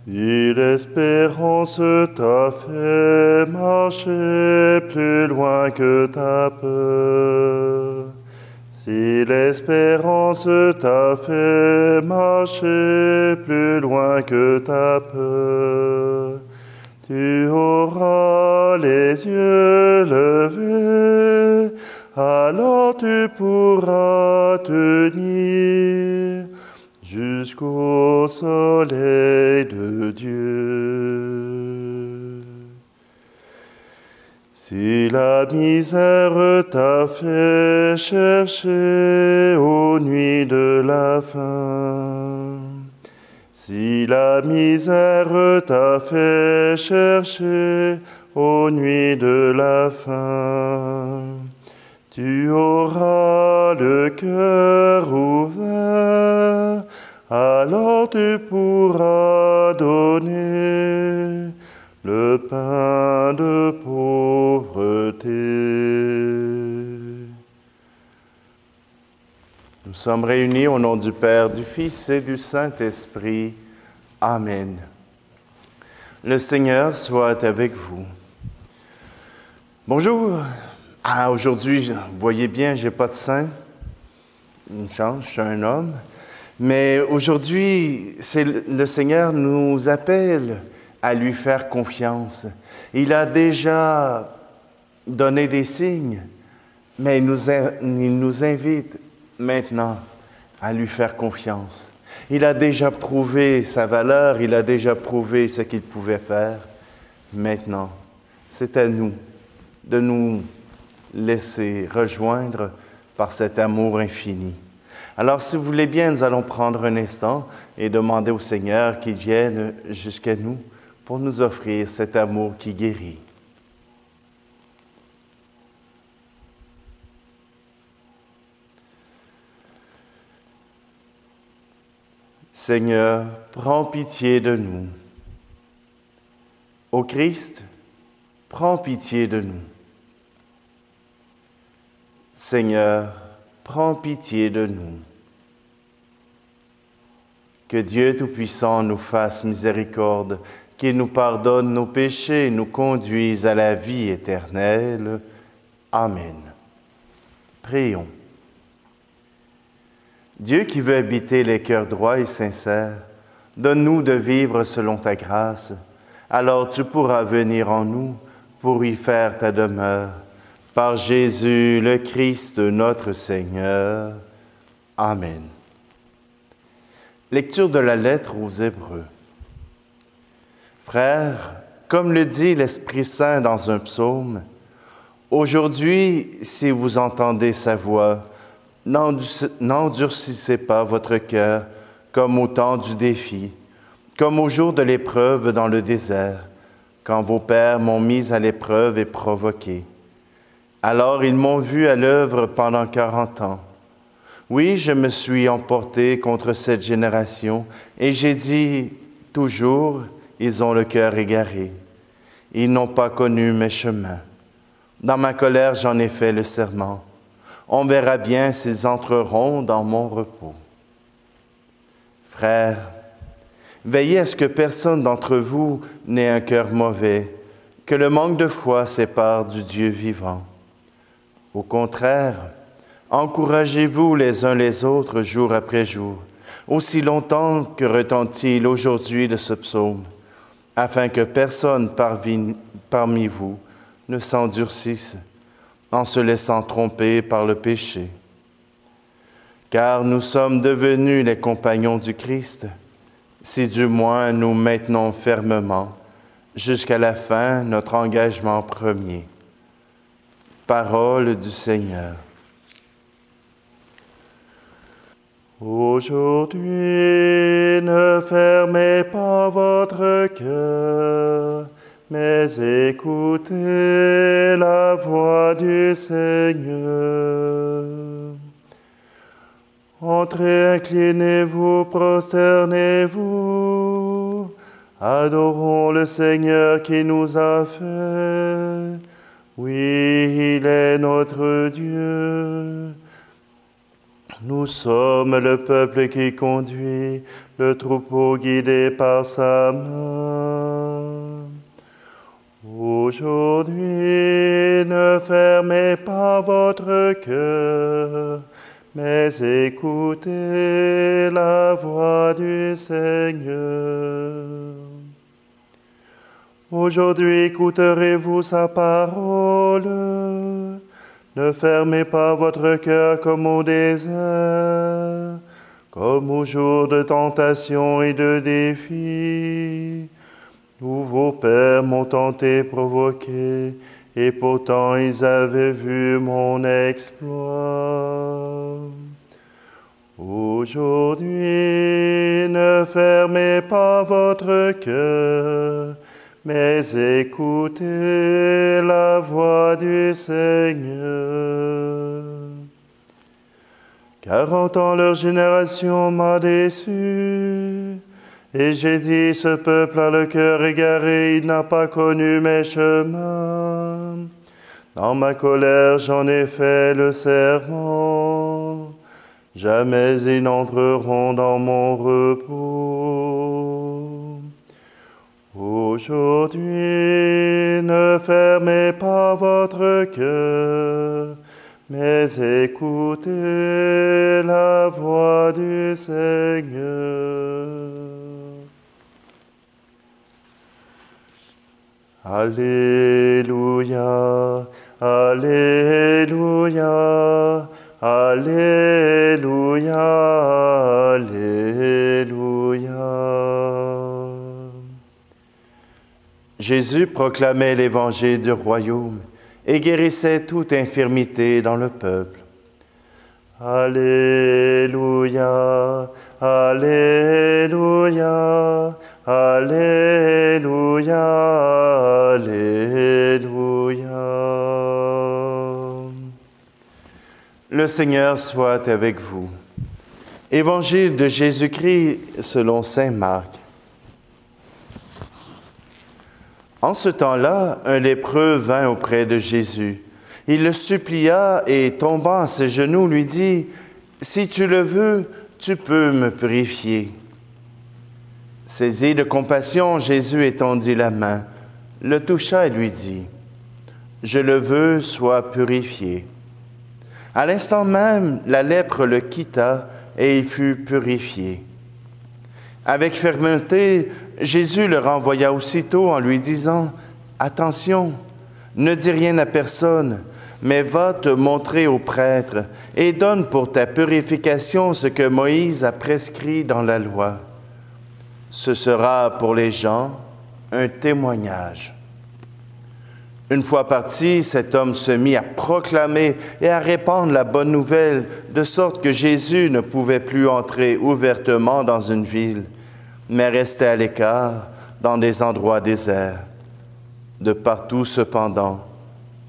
Si l'espérance t'a fait marcher plus loin que ta peur, si l'espérance t'a fait marcher plus loin que ta peur, tu auras les yeux levés, alors tu pourras tenir jusqu'au soleil de Dieu. Si la misère t'a fait chercher aux nuits de la faim, si la misère t'a fait chercher aux nuits de la faim, tu auras le cœur ouvert, alors tu pourras donner le pain de pauvreté. Nous sommes réunis au nom du Père, du Fils et du Saint-Esprit. Amen. Le Seigneur soit avec vous. Bonjour. Aujourd'hui, vous voyez bien, je n'ai pas de sein. Une chance, je suis un homme. Mais aujourd'hui, le Seigneur nous appelle à lui faire confiance. Il a déjà donné des signes, mais il nous invite maintenant à lui faire confiance. Il a déjà prouvé sa valeur, il a déjà prouvé ce qu'il pouvait faire. Maintenant, c'est à nous de nous laisser rejoindre par cet amour infini. Alors, si vous voulez bien, nous allons prendre un instant et demander au Seigneur qu'il vienne jusqu'à nous pour nous offrir cet amour qui guérit. Seigneur, prends pitié de nous. Ô Christ, prends pitié de nous. Seigneur, prends pitié de nous. Que Dieu Tout-Puissant nous fasse miséricorde, qu'il nous pardonne nos péchés et nous conduise à la vie éternelle. Amen. Prions. Dieu qui veut habiter les cœurs droits et sincères, donne-nous de vivre selon ta grâce. Alors tu pourras venir en nous pour y faire ta demeure. Par Jésus le Christ, notre Seigneur. Amen. Lecture de la lettre aux Hébreux. Frères, comme le dit l'Esprit Saint dans un psaume, « Aujourd'hui, si vous entendez sa voix, n'endurcissez pas votre cœur comme au temps du défi, comme au jour de l'épreuve dans le désert, quand vos pères m'ont mis à l'épreuve et provoqué. Alors ils m'ont vu à l'œuvre pendant 40 ans. Oui, je me suis emporté contre cette génération, et j'ai dit toujours, ils ont le cœur égaré. Ils n'ont pas connu mes chemins. Dans ma colère, j'en ai fait le serment. On verra bien s'ils entreront dans mon repos. Frères, veillez à ce que personne d'entre vous n'ait un cœur mauvais, que le manque de foi sépare du Dieu vivant. Au contraire, encouragez-vous les uns les autres jour après jour, aussi longtemps que retentit aujourd'hui de ce psaume, afin que personne parmi vous ne s'endurcisse en se laissant tromper par le péché. Car nous sommes devenus les compagnons du Christ, si du moins nous maintenons fermement jusqu'à la fin notre engagement premier. Parole du Seigneur. Aujourd'hui, ne fermez pas votre cœur, mais écoutez la voix du Seigneur. Entrez, inclinez-vous, prosternez-vous, adorons le Seigneur qui nous a fait. Oui, il est notre Dieu. Nous sommes le peuple qui conduit, le troupeau guidé par sa main. Aujourd'hui, ne fermez pas votre cœur, mais écoutez la voix du Seigneur. Aujourd'hui, écouterez-vous sa parole. Ne fermez pas votre cœur comme au désert, comme au jour de tentation et de défi, où vos pères m'ont tenté, provoqué, et pourtant ils avaient vu mon exploit. Aujourd'hui, ne fermez pas votre cœur, mais écoutez la voix du Seigneur. 40 ans leur génération m'a déçu, et j'ai dit, ce peuple a le cœur égaré, il n'a pas connu mes chemins. Dans ma colère, j'en ai fait le serment, jamais ils n'entreront dans mon repos. Aujourd'hui, ne fermez pas votre cœur, mais écoutez la voix du Seigneur. Alléluia, Alléluia, Alléluia, Alléluia. Jésus proclamait l'évangile du royaume et guérissait toute infirmité dans le peuple. Alléluia, Alléluia, Alléluia, Alléluia. Le Seigneur soit avec vous. Évangile de Jésus-Christ selon saint Marc. En ce temps-là, un lépreux vint auprès de Jésus. Il le supplia et, tombant à ses genoux, lui dit, « Si tu le veux, tu peux me purifier. » Saisi de compassion, Jésus étendit la main, le toucha et lui dit, « Je le veux, sois purifié. » À l'instant même, la lèpre le quitta et il fut purifié. Avec fermeté, Jésus le renvoya aussitôt en lui disant, « Attention, ne dis rien à personne, mais va te montrer au prêtre et donne pour ta purification ce que Moïse a prescrit dans la loi. Ce sera pour les gens un témoignage. » Une fois parti, cet homme se mit à proclamer et à répandre la bonne nouvelle, de sorte que Jésus ne pouvait plus entrer ouvertement dans une ville, mais restait à l'écart dans des endroits déserts. De partout, cependant,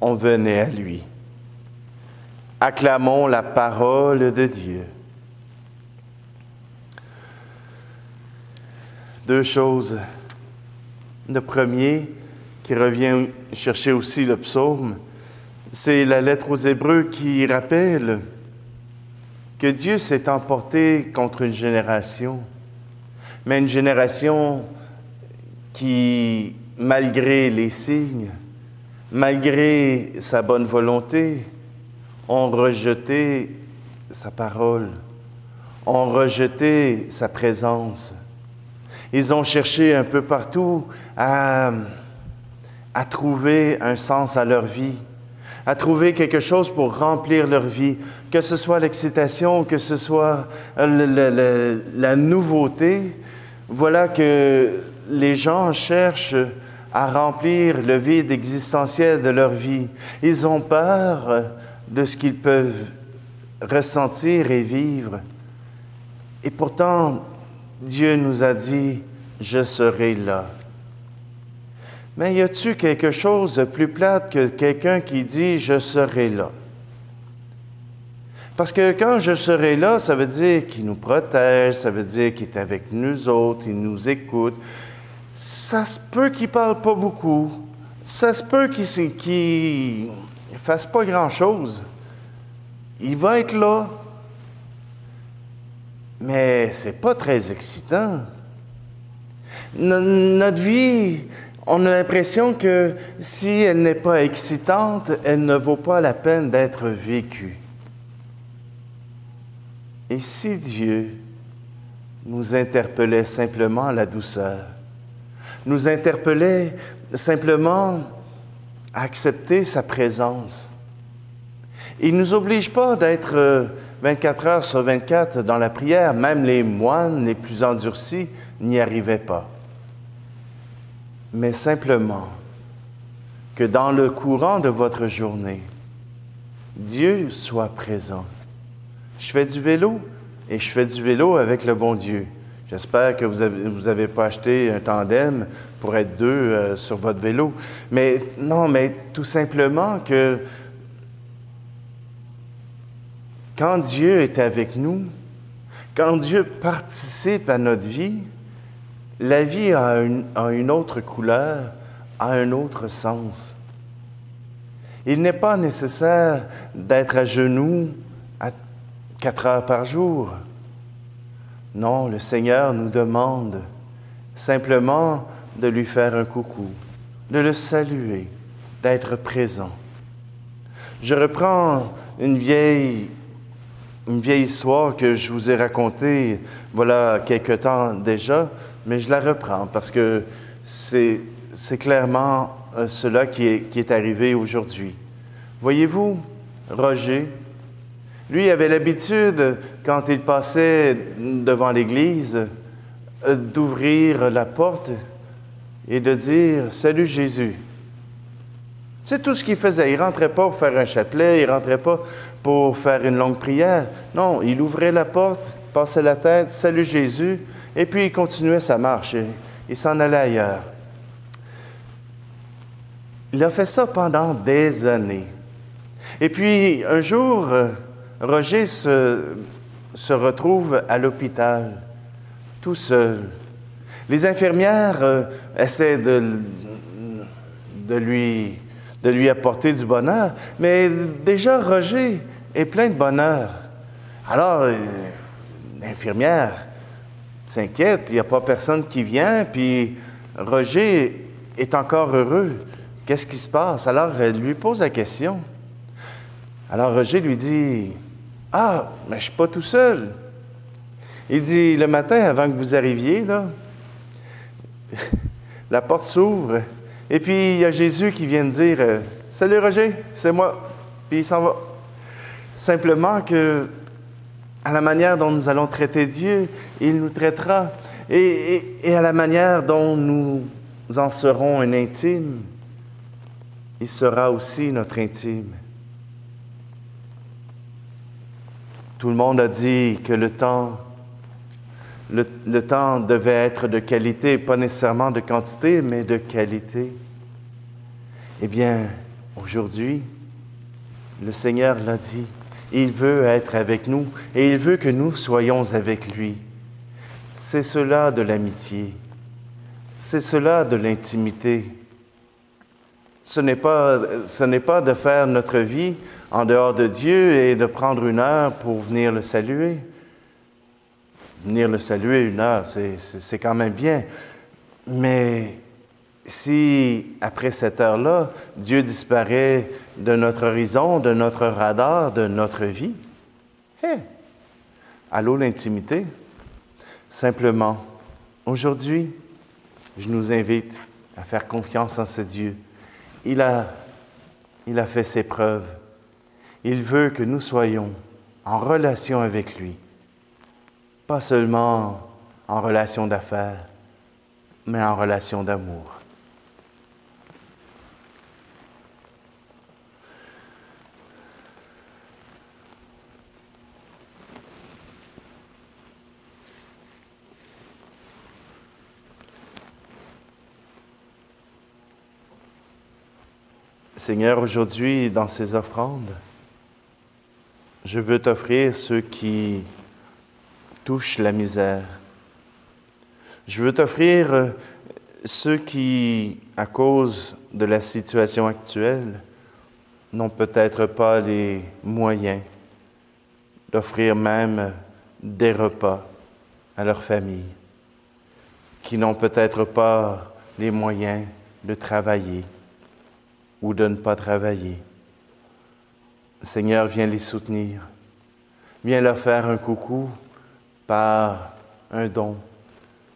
on venait à lui. Acclamons la parole de Dieu. Deux choses. Le premier, qui revient chercher aussi le psaume, c'est la lettre aux Hébreux qui rappelle que Dieu s'est emporté contre une génération, mais une génération qui, malgré les signes, malgré sa bonne volonté, ont rejeté sa parole, ont rejeté sa présence. Ils ont cherché un peu partout à trouver un sens à leur vie, à trouver quelque chose pour remplir leur vie, que ce soit l'excitation, que ce soit la nouveauté. Voilà que les gens cherchent à remplir le vide existentiel de leur vie. Ils ont peur de ce qu'ils peuvent ressentir et vivre. Et pourtant, Dieu nous a dit, « Je serai là ». Mais y a-t-il quelque chose de plus plate que quelqu'un qui dit « Je serai là » ? Parce que quand « je serai là », ça veut dire qu'il nous protège, ça veut dire qu'il est avec nous autres, il nous écoute. Ça se peut qu'il ne parle pas beaucoup. Ça se peut qu'il ne fasse pas grand-chose. Il va être là. mais c'est pas très excitant. Notre vie, on a l'impression que si elle n'est pas excitante, elle ne vaut pas la peine d'être vécue. Et si Dieu nous interpellait simplement à la douceur, nous interpellait simplement à accepter sa présence. Il ne nous oblige pas d'être 24 heures sur 24 dans la prière. Même les moines les plus endurcis n'y arrivaient pas. Mais simplement que dans le courant de votre journée, Dieu soit présent. Je fais du vélo et je fais du vélo avec le bon Dieu. J'espère que vous avez pas acheté un tandem pour être deux sur votre vélo. Mais non, mais tout simplement que quand Dieu est avec nous, quand Dieu participe à notre vie, la vie a une autre couleur, a un autre sens. Il n'est pas nécessaire d'être à genoux à 4 heures par jour. Non, le Seigneur nous demande simplement de lui faire un coucou, de le saluer, d'être présent. Je reprends une vieille histoire que je vous ai racontée voilà quelque temps déjà, mais je la reprends parce que c'est clairement cela qui est arrivé aujourd'hui. Voyez-vous, Roger, lui avait l'habitude, quand il passait devant l'église, d'ouvrir la porte et de dire « Salut Jésus ». C'est tout ce qu'il faisait. Il ne rentrait pas pour faire un chapelet, il ne rentrait pas pour faire une longue prière. Non, il ouvrait la porte, passait la tête « Salut Jésus », et puis il continuait sa marche. Il s'en allait ailleurs. Il a fait ça pendant des années. Et puis, un jour, Roger se retrouve à l'hôpital, tout seul. Les infirmières essaient de lui apporter du bonheur, mais déjà, Roger est plein de bonheur. Alors, l'infirmière s'inquiète, il n'y a pas personne qui vient, puis Roger est encore heureux. Qu'est-ce qui se passe? Alors, elle lui pose la question. Alors, Roger lui dit, « Ah, mais je ne suis pas tout seul. » Il dit, « Le matin, avant que vous arriviez, là, la porte s'ouvre, et puis il y a Jésus qui vient me dire, « Salut Roger, c'est moi. » Puis il s'en va. Simplement que, à la manière dont nous allons traiter Dieu, il nous traitera. Et à la manière dont nous en serons un intime, il sera aussi notre intime. Tout le monde a dit que le temps devait être de qualité, pas nécessairement de quantité, mais de qualité. Eh bien, aujourd'hui, le Seigneur l'a dit, il veut être avec nous et il veut que nous soyons avec lui. C'est cela de l'amitié, c'est cela de l'intimité. Ce n'est pas de faire notre vie en dehors de Dieu et de prendre une heure pour venir le saluer. Venir le saluer une heure, c'est quand même bien. Mais si, après cette heure-là, Dieu disparaît de notre horizon, de notre radar, de notre vie, allô l'intimité? Simplement, aujourd'hui, je nous invite à faire confiance en ce Dieu. Il a fait ses preuves. Il veut que nous soyons en relation avec lui. Pas seulement en relation d'affaires, mais en relation d'amour. Seigneur, aujourd'hui, dans ces offrandes, je veux t'offrir ceux qui touchent la misère. Je veux t'offrir ceux qui, à cause de la situation actuelle, n'ont peut-être pas les moyens d'offrir même des repas à leurs familles, qui n'ont peut-être pas les moyens de travailler ou de ne pas travailler. Seigneur, viens les soutenir. Viens leur faire un coucou par un don,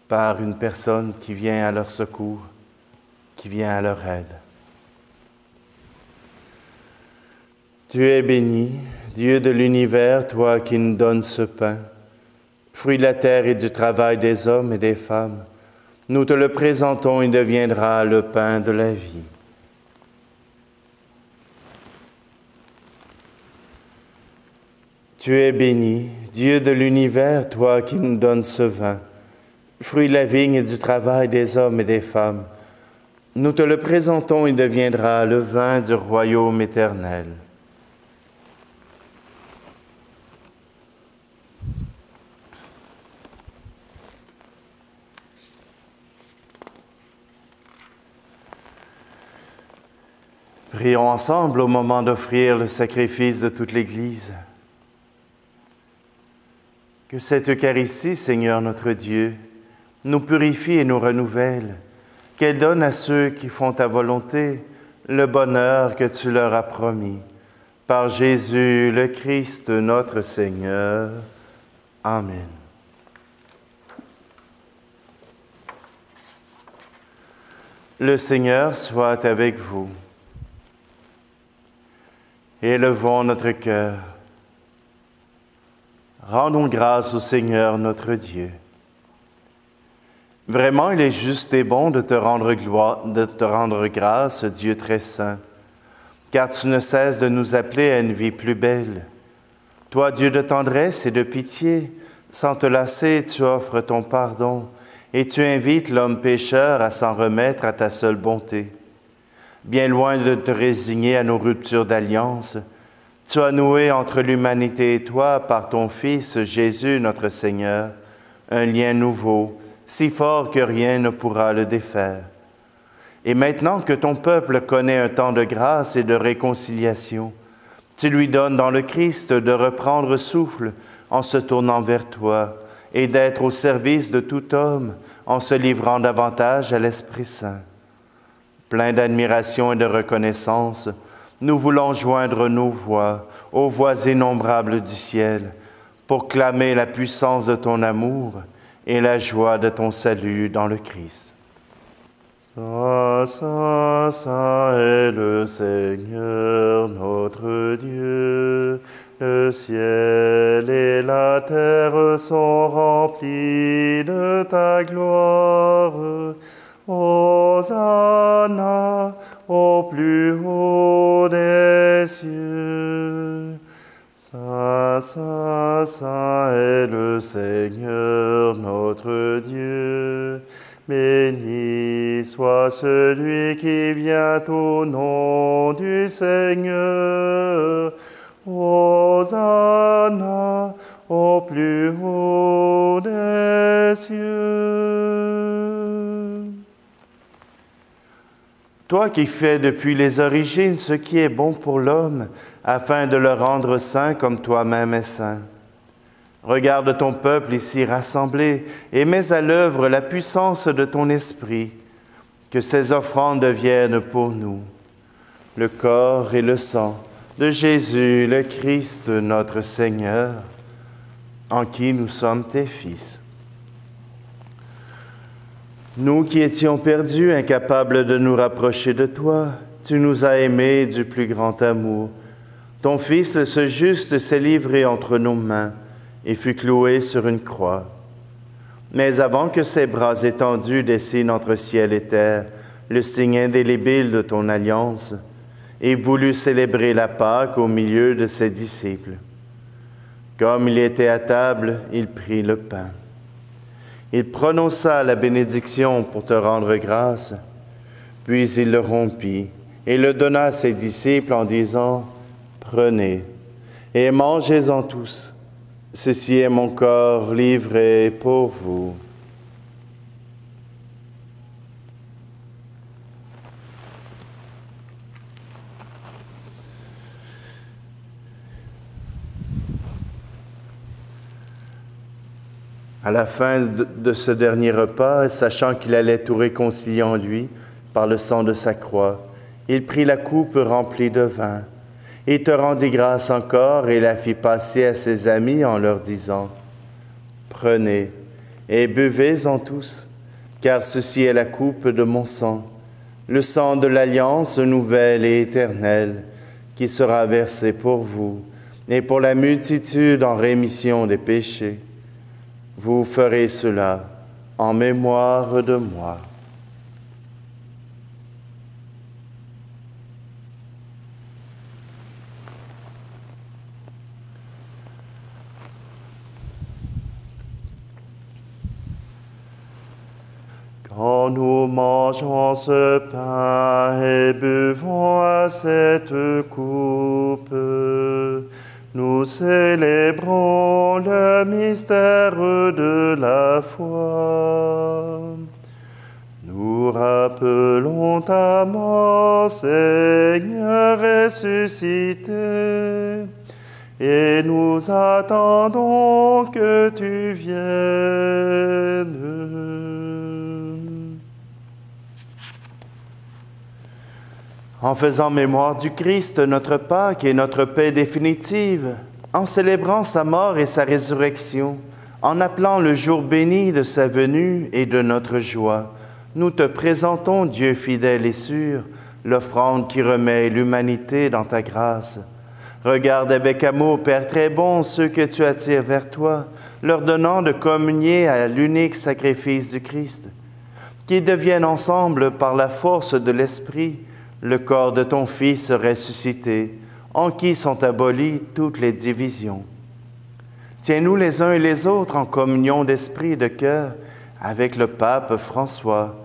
par une personne qui vient à leur secours, qui vient à leur aide. Tu es béni, Dieu de l'univers, toi qui nous donnes ce pain, fruit de la terre et du travail des hommes et des femmes. Nous te le présentons, il deviendra le pain de la vie. Tu es béni, Dieu de l'univers, toi qui nous donnes ce vin, fruit de la vigne et du travail des hommes et des femmes. Nous te le présentons, il deviendra le vin du royaume éternel. Prions ensemble au moment d'offrir le sacrifice de toute l'Église. Que cette Eucharistie, Seigneur notre Dieu, nous purifie et nous renouvelle, qu'elle donne à ceux qui font ta volonté le bonheur que tu leur as promis. Par Jésus le Christ, notre Seigneur. Amen. Le Seigneur soit avec vous. Élevons notre cœur. Rendons grâce au Seigneur notre Dieu. Vraiment, il est juste et bon de te rendre grâce, Dieu très saint, car tu ne cesses de nous appeler à une vie plus belle. Toi, Dieu de tendresse et de pitié, sans te lasser, tu offres ton pardon et tu invites l'homme pécheur à s'en remettre à ta seule bonté. Bien loin de te résigner à nos ruptures d'alliance, tu as noué entre l'humanité et toi, par ton Fils Jésus notre Seigneur, un lien nouveau, si fort que rien ne pourra le défaire. Et maintenant que ton peuple connaît un temps de grâce et de réconciliation, tu lui donnes dans le Christ de reprendre souffle en se tournant vers toi et d'être au service de tout homme en se livrant davantage à l'Esprit Saint. Plein d'admiration et de reconnaissance, nous voulons joindre nos voix aux voix innombrables du ciel pour clamer la puissance de ton amour et la joie de ton salut dans le Christ. Saint, Saint, Saint est le Seigneur notre Dieu. Le ciel et la terre sont remplis de ta gloire. Hosanna au plus haut des cieux. Saint, Saint, Saint est le Seigneur notre Dieu. Béni soit celui qui vient au nom du Seigneur. Hosanna au plus haut des cieux. Toi qui fais depuis les origines ce qui est bon pour l'homme, afin de le rendre saint comme toi-même es saint. Regarde ton peuple ici rassemblé et mets à l'œuvre la puissance de ton esprit, que ces offrandes deviennent pour nous le corps et le sang de Jésus, le Christ, notre Seigneur, en qui nous sommes tes fils. Nous qui étions perdus, incapables de nous rapprocher de toi, tu nous as aimés du plus grand amour. Ton Fils, ce juste, s'est livré entre nos mains et fut cloué sur une croix. Mais avant que ses bras étendus dessinent entre ciel et terre le signe indélébile de ton alliance, et voulut célébrer la Pâque au milieu de ses disciples. Comme il était à table, il prit le pain. Il prononça la bénédiction pour te rendre grâce, puis il le rompit et le donna à ses disciples en disant, « Prenez et mangez-en tous. Ceci est mon corps livré pour vous. » À la fin de ce dernier repas, sachant qu'il allait tout réconcilier en lui par le sang de sa croix, il prit la coupe remplie de vin. Il te rendit grâce encore et la fit passer à ses amis en leur disant, « Prenez et buvez-en tous, car ceci est la coupe de mon sang, le sang de l'alliance nouvelle et éternelle, qui sera versé pour vous et pour la multitude en rémission des péchés. Vous ferez cela en mémoire de moi. » Quand nous mangeons ce pain et buvons à cette coupe, nous célébrons le mystère de la foi. Nous rappelons ta mort, Seigneur ressuscité, et nous attendons que tu viennes. En faisant mémoire du Christ, notre Pâque et notre paix définitive, en célébrant sa mort et sa résurrection, en appelant le jour béni de sa venue et de notre joie, nous te présentons, Dieu fidèle et sûr, l'offrande qui remet l'humanité dans ta grâce. Regarde avec amour, Père très bon, ceux que tu attires vers toi, leur donnant de communier à l'unique sacrifice du Christ, qu'ils deviennent ensemble, par la force de l'Esprit, le corps de ton Fils ressuscité, en qui sont abolies toutes les divisions. Tiens-nous les uns et les autres en communion d'esprit et de cœur avec le pape François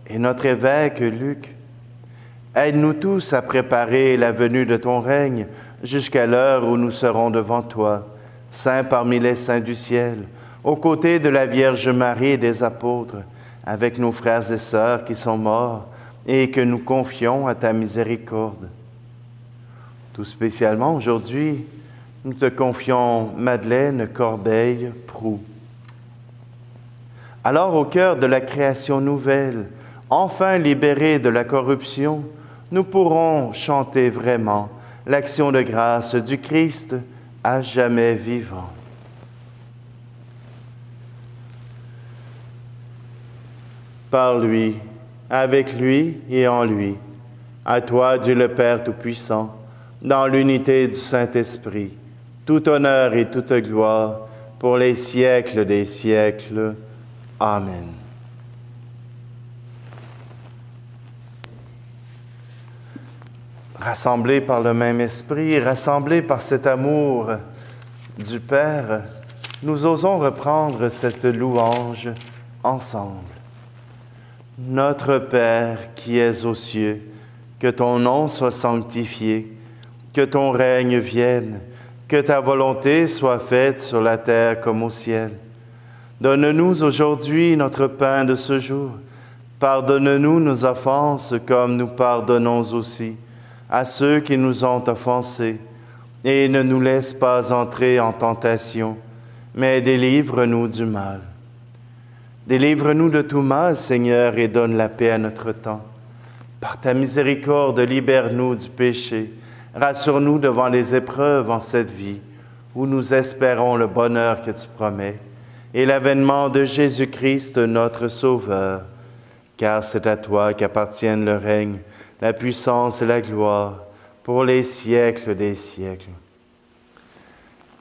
et notre évêque Luc. Aide-nous tous à préparer la venue de ton règne jusqu'à l'heure où nous serons devant toi, saints parmi les saints du ciel, aux côtés de la Vierge Marie et des apôtres, avec nos frères et sœurs qui sont morts, et que nous confions à ta miséricorde. Tout spécialement aujourd'hui, nous te confions Madeleine Corbeil-Proux. Alors, au cœur de la création nouvelle, enfin libérée de la corruption, nous pourrons chanter vraiment l'action de grâce du Christ à jamais vivant. Par lui, avec lui et en lui, à toi, Dieu le Père Tout-Puissant, dans l'unité du Saint-Esprit, tout honneur et toute gloire pour les siècles des siècles. Amen. Rassemblés par le même esprit, rassemblés par cet amour du Père, nous osons reprendre cette louange ensemble. Notre Père qui es aux cieux, que ton nom soit sanctifié, que ton règne vienne, que ta volonté soit faite sur la terre comme au ciel. Donne-nous aujourd'hui notre pain de ce jour. Pardonne-nous nos offenses comme nous pardonnons aussi à ceux qui nous ont offensés. Et ne nous laisse pas entrer en tentation, mais délivre-nous du mal. Délivre-nous de tout mal, Seigneur, et donne la paix à notre temps. Par ta miséricorde, libère-nous du péché. Rassure-nous devant les épreuves en cette vie, où nous espérons le bonheur que tu promets, et l'avènement de Jésus-Christ, notre Sauveur. Car c'est à toi qu'appartiennent le règne, la puissance et la gloire, pour les siècles des siècles.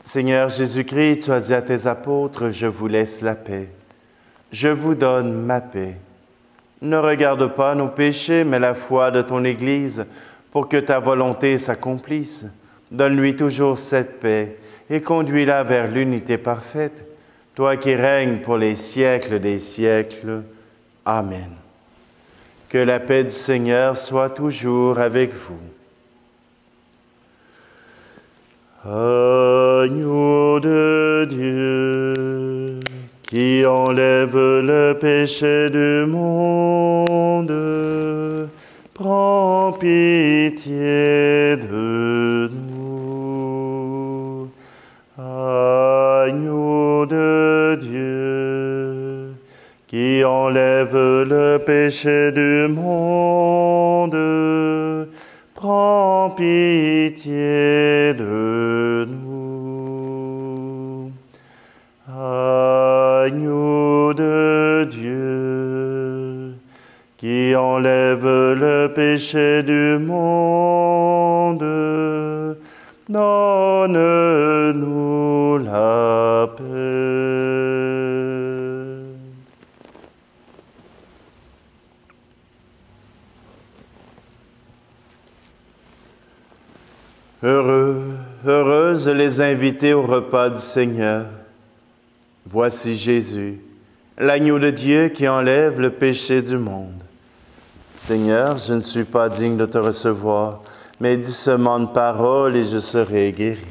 Seigneur Jésus-Christ, tu as dit à tes apôtres, « Je vous laisse la paix. Je vous donne ma paix. » Ne regarde pas nos péchés, mais la foi de ton Église, pour que ta volonté s'accomplisse. Donne-lui toujours cette paix et conduis-la vers l'unité parfaite, toi qui règnes pour les siècles des siècles. Amen. Que la paix du Seigneur soit toujours avec vous. Agneau de Dieu, qui enlève le péché du monde, prends pitié de nous. Agneau de Dieu, qui enlève le péché du monde, prends pitié de nous. Agneau de Dieu, qui enlève le péché du monde, donne-nous la paix. Heureuses les invités au repas du Seigneur. Voici Jésus, l'agneau de Dieu qui enlève le péché du monde. Seigneur, je ne suis pas digne de te recevoir, mais dis seulement une parole et je serai guéri.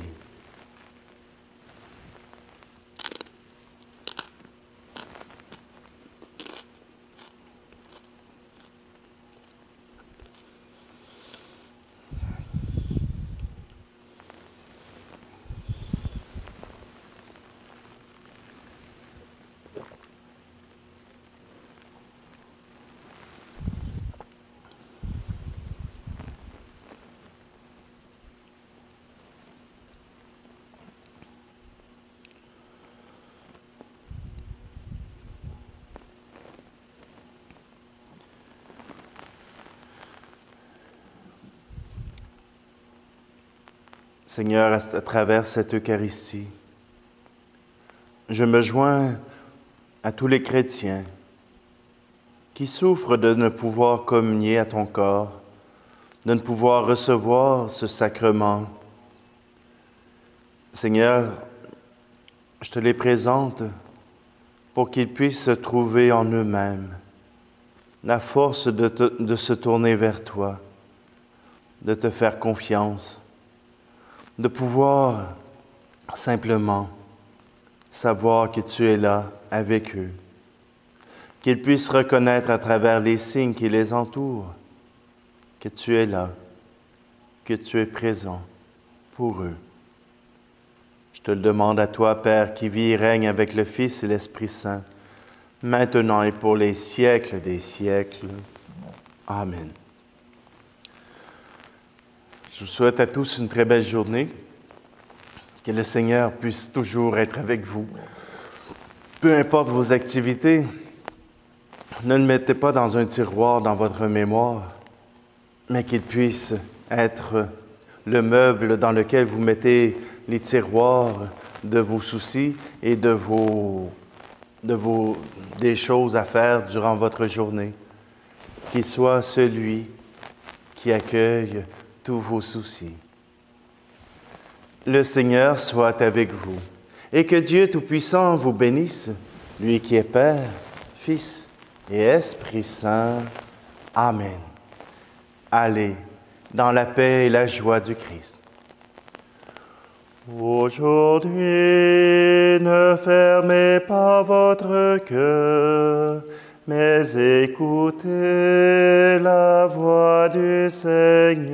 Seigneur, à travers cette Eucharistie, je me joins à tous les chrétiens qui souffrent de ne pouvoir communier à ton corps, de ne pouvoir recevoir ce sacrement. Seigneur, je te les présente pour qu'ils puissent se trouver en eux-mêmes la force de se tourner vers toi, de te faire confiance, de pouvoir simplement savoir que tu es là avec eux, qu'ils puissent reconnaître à travers les signes qui les entourent que tu es là, que tu es présent pour eux. Je te le demande à toi, Père, qui vis et règne avec le Fils et l'Esprit Saint, maintenant et pour les siècles des siècles. Amen. Je vous souhaite à tous une très belle journée. Que le Seigneur puisse toujours être avec vous. Peu importe vos activités, ne le mettez pas dans un tiroir dans votre mémoire, mais qu'il puisse être le meuble dans lequel vous mettez les tiroirs de vos soucis et des choses à faire durant votre journée. Qu'il soit celui qui accueille tous vos soucis. Le Seigneur soit avec vous et que Dieu Tout-Puissant vous bénisse, lui qui est Père, Fils et Esprit Saint. Amen. Allez dans la paix et la joie du Christ. Aujourd'hui, ne fermez pas votre cœur, mais écoutez la voix du Seigneur.